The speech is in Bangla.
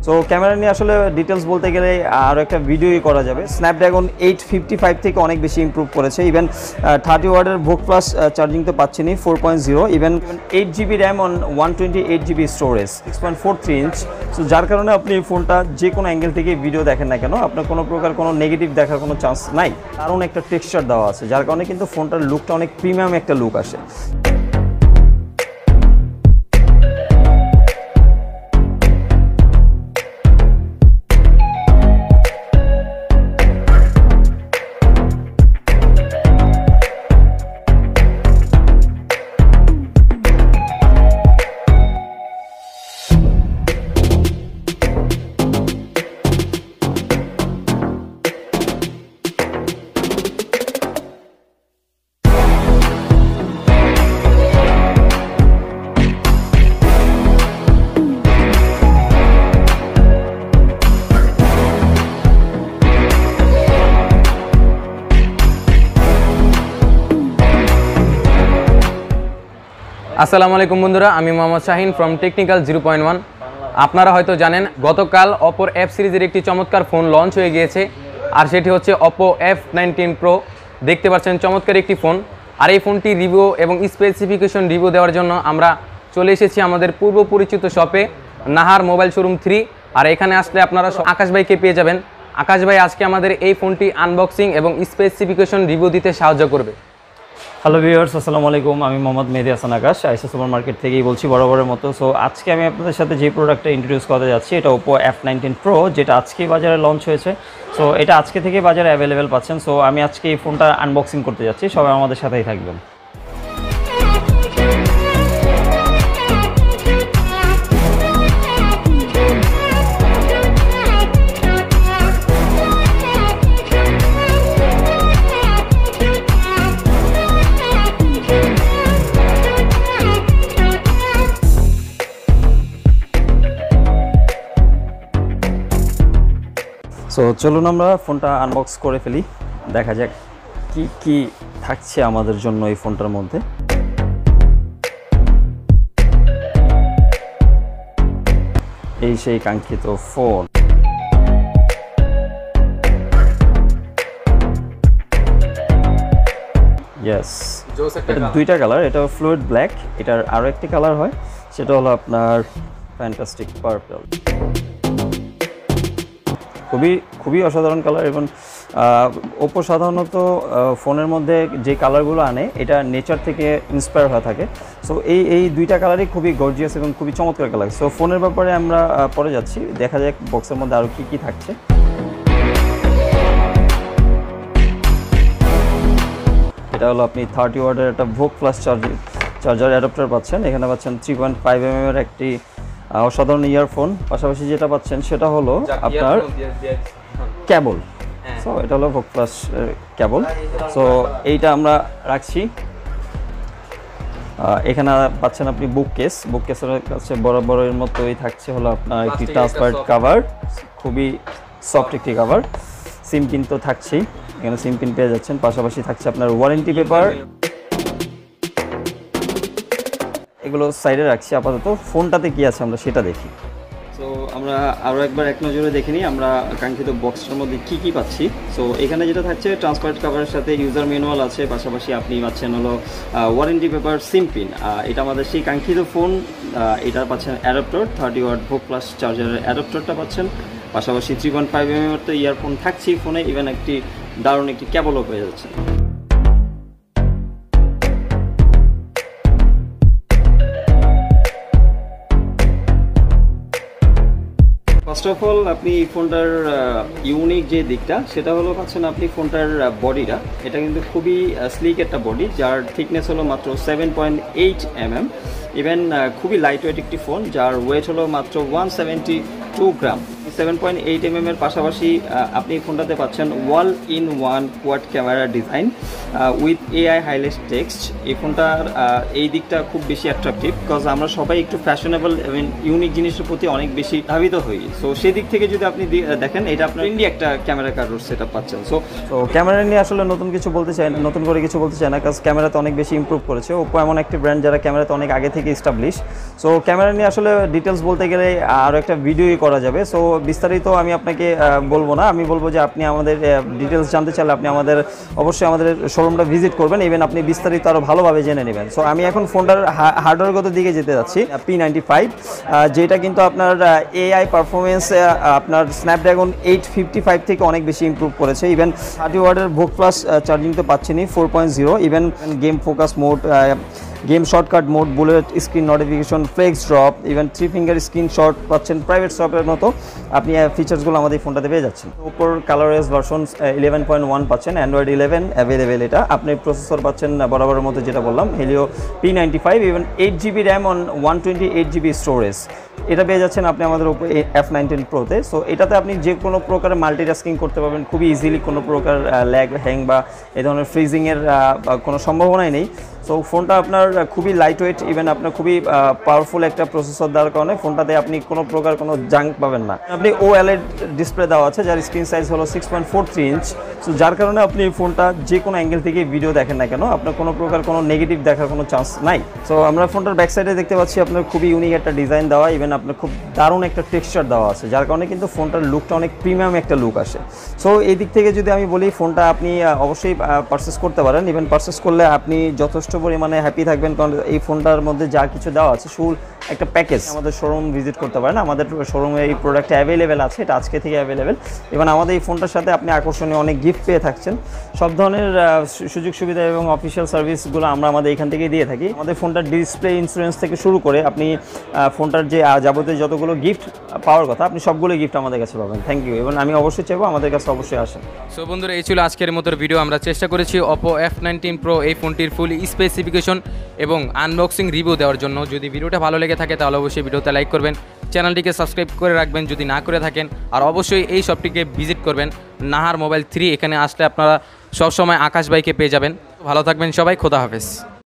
সো ক্যামেরা নিয়ে আসলে ডিটেলস বলতে গেলে আরও একটা ভিডিওই করা যাবে। স্ন্যাপড্রাগন 855 থেকে অনেক বেশি ইমপ্রুভ করেছে। ইভেন 30 ওয়াটের ভোক প্লাস চার্জিং তো পাচ্ছেনি 4.0, even 8GB RAM on 128GB storage, 6.43 inch. So যার কারণে আপনি ফোনটা যে কোনো অ্যাঙ্গেল থেকে ভিডিও দেখেন না কেন আপনার কোনো প্রকার কোনো নেগেটিভ দেখার কোনো চান্স নাই। কারণ একটা টেক্সচার দেওয়া আছে যার কারণে কিন্তু ফোনটার লুকটা অনেক প্রিমিয়াম একটা লুক আসে। আসসালামু আলাইকুম বন্ধুরা, আমি মোহাম্মদ শাহিন ফ্রম টেকনিক্যাল 0.1। আপনারা হয়তো জানেন গতকাল অপোর এফ সিরিজের একটি চমৎকার ফোন লঞ্চ হয়ে গিয়েছে, আর সেটি হচ্ছে অপো F19 Pro। দেখতে পাচ্ছেন চমৎকার একটি ফোন। আর এই ফোনটি রিভিউ এবং স্পেসিফিকেশন রিভিউ দেওয়ার জন্য আমরা চলে এসেছি আমাদের পূর্ব পরিচিত শপে, নাহার মোবাইল শোরুম 3। আর এখানে আসলে আপনারা আকাশ ভাইকে পেয়ে যাবেন। আকাশ ভাই আজকে আমাদের এই ফোনটি আনবক্সিং এবং স্পেসিফিকেশন রিভিউ দিতে সাহায্য করবে। হ্যালো ভিউয়ার্স, আসসালামু আলাইকুম। আমি মোহাম্মদ মেহেদি হাসান আকাশ, আইসা সুপার মার্কেট থেকেই বলছি বরাবরের মতো। সো আজকে আমি আপনাদের সাথে যে প্রোডাক্টটা ইন্ট্রোডিউস করতে যাচ্ছি এটা ওপো F19 Pro, যেটা আজকেই বাজারে লঞ্চ হয়েছে। সো এটা আজকে থেকে বাজারে অ্যাভেলেবেল পাচ্ছেন। সো আমি আজকে এই ফোনটা আনবক্সিং করতে যাচ্ছি, সবাই আমাদের সাথেই থাকবেন। সো চলুন আমরা ফোনটা আনবক্স করে ফেলি, দেখা যাক কি কি থাকছে আমাদের জন্য এই ফোনটার মধ্যে। এই সেই কাঙ্ক্ষিত ফোন। ইয়েস, এটা দুইটা কালার, এটা ফ্লুইড ব্ল্যাক, এটার আরও একটি কালার হয় সেটা হলো আপনার ফ্যান্টাস্টিক পার্পল। খুবই অসাধারণ কালার। এবং ওপো সাধারণত ফোনের মধ্যে যে কালারগুলো আনে এটা নেচার থেকে ইন্সপায়ার হয়ে থাকে। সো এই দুইটা কালারই খুবই গর্জিয়াস এবং খুবই চমৎকার কালার। সো ফোনের ব্যাপারে আমরা পরে যাচ্ছি, দেখা যাক বক্সের মধ্যে আরও কী থাকছে। এটা হলো আপনি 30 ওয়াটের একটা ভোক প্লাস চার্জার অ্যাডাপ্টার পাচ্ছেন। এখানে পাচ্ছেন 3.5mm এর একটি অসাধারণ ইয়ারফোন। পাশাপাশি যেটা পাচ্ছেন সেটা হলো আপনার কেবল। সো এটা হলো ভোক প্লাস কেবল। সো এইটা আমরা রাখছি। এখানে পাচ্ছেন আপনি বুককেসের কাছে বরাবরের মতোই থাকছে হলো আপনার একটি ট্রান্সপারেন্ট কাভার, খুবই সফট একটি কাভার। সিম পিন তো থাকছেই, এখানে সিম পিন পেয়ে যাচ্ছেন। পাশাপাশি থাকছে আপনার ওয়ারেন্টি পেপার। এগুলো সাইডে রাখছি আপাতত। ফোনটাতে কি আছে আমরা সেটা দেখি। সো আমরা আরও একবার এক নজরে দেখে নিই আমরা কাঙ্ক্ষিত বক্সটার মধ্যে কী কী পাচ্ছি। সো এখানে যেটা থাকছে ট্রান্সপারেন্ট কাভারের সাথে ইউজার ম্যানুয়াল আছে, পাশাপাশি আপনি পাচ্ছেন হলো ওয়ারেন্টি পেপার, সিম পিন। এটা আমাদের সেই কাঙ্ক্ষিত ফোন। এটা পাচ্ছেন অ্যাডাপ্টার, 30 ওয়াট ভোক প্লাস চার্জারের অ্যাডাপ্টারটা পাচ্ছেন। পাশাপাশি 3.5mm তো ইয়ারফোন থাকছেই ফোনে, ইভেন একটি দারুণ একটি কেবলও পেয়ে যাচ্ছে। ফার্স্ট অফ অল আপনি ফোনটার ইউনিক যে দিকটা সেটা হলো পাচ্ছেন আপনি ফোনটার বডিটা। এটা কিন্তু খুবই স্লিক একটা বডি, যার থিকনেস হলো মাত্র 7.8mm। ইভেন খুবই লাইট ওয়েট একটি ফোন, যার ওয়েট হলো মাত্র 172 গ্রাম। 7.8mm এর পাশাপাশি আপনি এই ফোনটাতে পাচ্ছেন all in one quad camera design with AI highlight text. এই ফোনটার এই দিকটা খুব বেশি অ্যাট্রাকটিভ, বিকজ আমরা সবাই একটু ফ্যাশনেবল এবং ইউনিক জিনিসের প্রতি অনেক বেশি ধাবিত হই। সো সেই দিক থেকে যদি আপনি দেখেন, এটা আপনার ইন্ডিয়া একটা ক্যামেরা কার্ডের সেটআপ পাচ্ছেন। সো ক্যামেরা নিয়ে আসলে নতুন করে কিছু বলতে চাই না, কারণ ক্যামেরাতে অনেক বেশি ইমপ্রুভ করেছে। ওপো এমন একটি ব্র্যান্ড যারা ক্যামেরাতে অনেক আগে থেকে এস্টাবলিশ। সো ক্যামেরা নিয়ে আসলে ডিটেলস বলতে গেলে আরও একটা ভিডিওই করা যাবে। সো বিস্তারিত আমি আপনাকে বলবো না, আমি বলবো যে আপনি আমাদের ডিটেলস জানতে চাইলে আপনি অবশ্যই আমাদের শোরুমটা ভিজিট করবেন, ইভেন আপনি বিস্তারিত আরও ভালোভাবে জেনে নেবেন। সো আমি এখন ফোনটার হার্ডওয়্যারগত দিকে যেতে যাচ্ছি। P95 যেটা কিন্তু আপনার এআই পারফরমেন্স আপনার স্ন্যাপড্রাগন 855 থেকে অনেক বেশি ইমপ্রুভ করেছে। ইভেন 30 ওয়াটের ভোক প্লাস চার্জিং তো পাচ্ছেনই 4.0। Even game focus mode, game shortcut mode, bullet screen notification, flex drop, even 3 finger screenshot পাচ্ছেন, প্রাইভেট শপের মতো আপনি ফিচার্সগুলো আমাদের ফোনটাতে পেয়ে যাচ্ছেন। ওপোর কালারওয়েস ভার্সন 11.1 পাচ্ছেন, অ্যান্ড্রয়েড 11 অ্যাভেলেবেল। এটা আপনি প্রসেসর পাচ্ছেন বরাবরের মতো যেটা বললাম, Helio P95, even 8GB RAM on 128GB storage. এটা পেয়ে যাচ্ছেন আপনি আমাদের ওপো F19 Proতে। সো এটাতে আপনি যে কোনো প্রকারের মাল্টিটাস্কিং করতে পারবেন খুবই ইজিলি, কোনো প্রকার ল্যাগ, হ্যাং বা এই ধরনের ফ্রিজিংয়ের কোনো সম্ভাবনাই নেই। সো ফোনটা আপনার খুবই লাইট ওয়েট, ইভেন আপনার খুবই পাওয়ারফুল একটা প্রসেসর দেওয়ার কারণে ফোনটাতে আপনি কোনো প্রকার কোনো জাঙ্ক পাবেন না। আপনি OLED ডিসপ্লে দেওয়া আছে, যার স্ক্রিন সাইজ হলো 6.43 ইঞ্চ। সো যার কারণে আপনি ফোনটা যে কোনো অ্যাঙ্গেল থেকে ভিডিও দেখেন না কেন, আপনার কোনো প্রকার কোনো নেগেটিভ দেখার কোনো চান্স নাই। সো আমরা ফোনটার ব্যাক সাইডে দেখতে পাচ্ছি আপনার খুবই ইউনিক একটা ডিজাইন দেওয়া, ইভেন আপনার খুব দারুণ একটা টেক্সচার দেওয়া আছে, যার কারণে কিন্তু ফোনটার লুকটা অনেক প্রিমিয়াম একটা লুক আসে। সো এই দিক থেকে যদি আমি বলি, ফোনটা আপনি অবশ্যই পারচেস করতে পারেন। ইভেন পারচেস করলে আপনি যথেষ্ট পরিমাণে হ্যাপি থাকবেন, কারণ এই ফোনটার মধ্যে যা কিছু দেওয়া আছে ফুল একটা প্যাকেজ। আমাদের শোরুম ভিজিট করতে পারেন, আমাদের শোরুমে এই প্রোডাক্ট অ্যাভেলেবেল আছে, এটা আজকে থেকে অ্যাভেলেবেল। এবং আমাদের এই ফোনটার সাথে আপনি আকর্ষণীয় অনেক গিফট পেয়ে থাকছেন। সব ধরনের সুযোগ সুবিধা এবং অফিসিয়াল সার্ভিসগুলো আমরা আমাদের এখান থেকে দিয়ে থাকি। আমাদের ফোনটার ডিসপ্লে ইন্স্যুরেন্স থেকে শুরু করে আপনি ফোনটার যে যাবতীয় যতগুলো গিফট পাওয়ার কথা, আপনি সবগুলো গিফট আমাদের কাছে পাবেন। Thank you. এবং আমি অবশ্যই চাইবো আমাদের কাছে অবশ্যই আসেন। সো বন্ধুরা, এই ছিল আজকের মতো ভিডিও। আমরা চেষ্টা করেছি ওপো F19 Pro এই ফোনটির ফুল স্পেসিফিকেশন এবং আনবক্সিং রিভিউ দেওয়ার জন্য। যদি ভিডিওটা ভালো লেগে থাকে তাহলে অবশ্যই ভিডিওতে লাইক করবেন, চ্যানেলটিকে সাবস্ক্রাইব করে রাখবেন যদি না করে থাকেন, আর অবশ্যই এই শপটিকে ভিজিট করবেন, নাহার মোবাইল 3। এখানে আসলে আপনারা সবসময় আকাশ ভাইকে পেয়ে যাবেন। ভালো থাকবেন সবাই, খোদা হাফেজ।